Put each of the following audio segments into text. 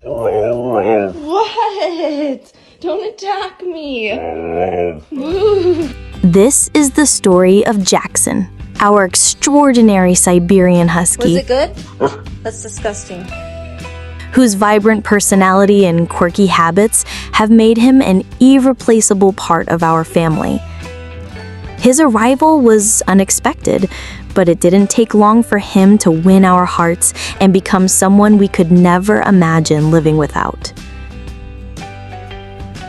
What? Don't attack me. This is the story of Jackson, our extraordinary Siberian Husky. Was it good? That's disgusting. Whose vibrant personality and quirky habits have made him an irreplaceable part of our family. His arrival was unexpected, but it didn't take long for him to win our hearts and become someone we could never imagine living without.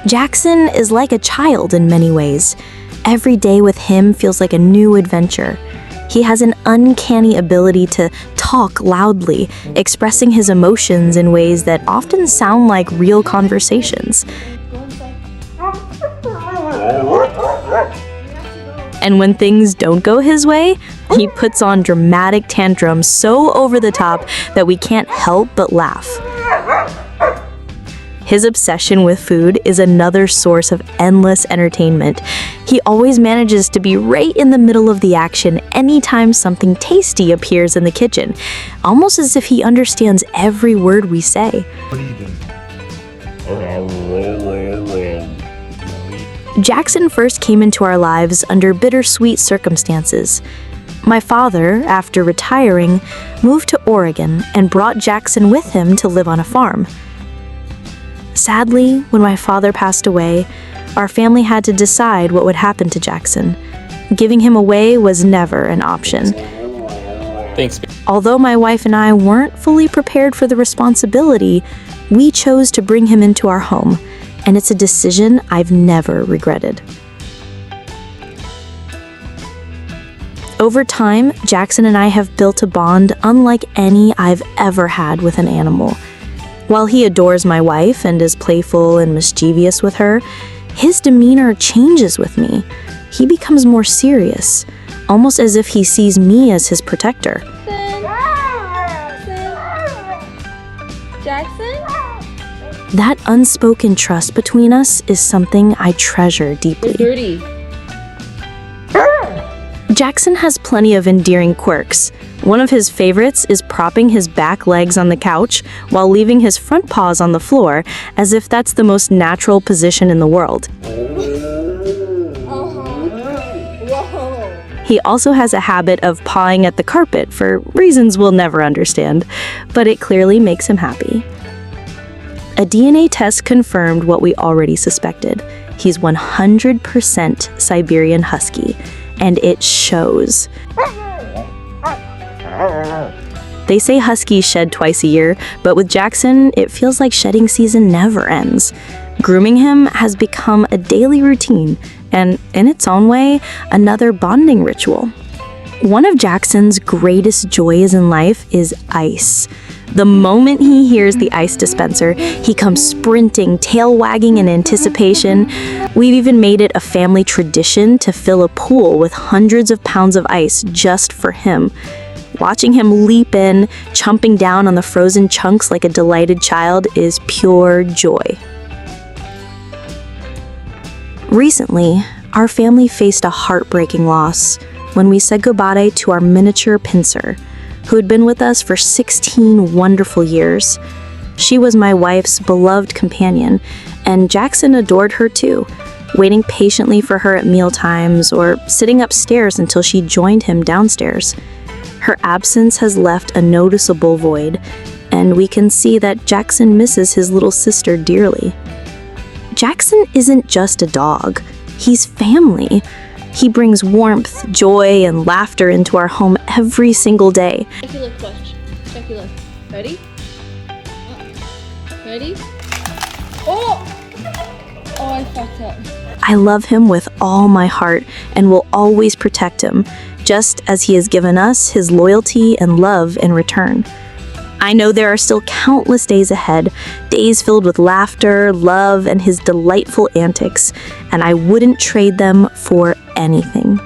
Jackson is like a child in many ways. Every day with him feels like a new adventure. He has an uncanny ability to talk loudly, expressing his emotions in ways that often sound like real conversations. And when things don't go his way, he puts on dramatic tantrums so over the top that we can't help but laugh. His obsession with food is another source of endless entertainment. He always manages to be right in the middle of the action anytime something tasty appears in the kitchen, almost as if he understands every word we say. What are you doing? Jackson first came into our lives under bittersweet circumstances. My father, after retiring, moved to Oregon and brought Jackson with him to live on a farm. Sadly, when my father passed away, our family had to decide what would happen to Jackson. Giving him away was never an option. Thanks. Although my wife and I weren't fully prepared for the responsibility, we chose to bring him into our home, and it's a decision I've never regretted. Over time, Jackson and I have built a bond unlike any I've ever had with an animal. While he adores my wife and is playful and mischievous with her, his demeanor changes with me. He becomes more serious, almost as if he sees me as his protector. Jackson? That unspoken trust between us is something I treasure deeply. Dirty. Jackson has plenty of endearing quirks. One of his favorites is propping his back legs on the couch while leaving his front paws on the floor, as if that's the most natural position in the world. Whoa. He also has a habit of pawing at the carpet for reasons we'll never understand, but it clearly makes him happy. A DNA test confirmed what we already suspected. He's 100% Siberian Husky, and it shows. They say huskies shed twice a year, but with Jackson, it feels like shedding season never ends. Grooming him has become a daily routine, and in its own way, another bonding ritual. One of Jackson's greatest joys in life is ice. The moment he hears the ice dispenser, he comes sprinting, tail wagging in anticipation. We've even made it a family tradition to fill a pool with hundreds of pounds of ice just for him. Watching him leap in, chomping down on the frozen chunks like a delighted child is pure joy. Recently, our family faced a heartbreaking loss when we said goodbye to our miniature pincer, who had been with us for 16 wonderful years. She was my wife's beloved companion, and Jackson adored her too, waiting patiently for her at mealtimes or sitting upstairs until she joined him downstairs. Her absence has left a noticeable void, and we can see that Jackson misses his little sister dearly. Jackson isn't just a dog, he's family. He brings warmth, joy, and laughter into our home every single day. Check your lip, watch. Check your lip. Ready? Ready? Oh! Oh, I fucked up. I love him with all my heart and will always protect him, just as he has given us his loyalty and love in return. I know there are still countless days ahead, days filled with laughter, love, and his delightful antics, and I wouldn't trade them for anything.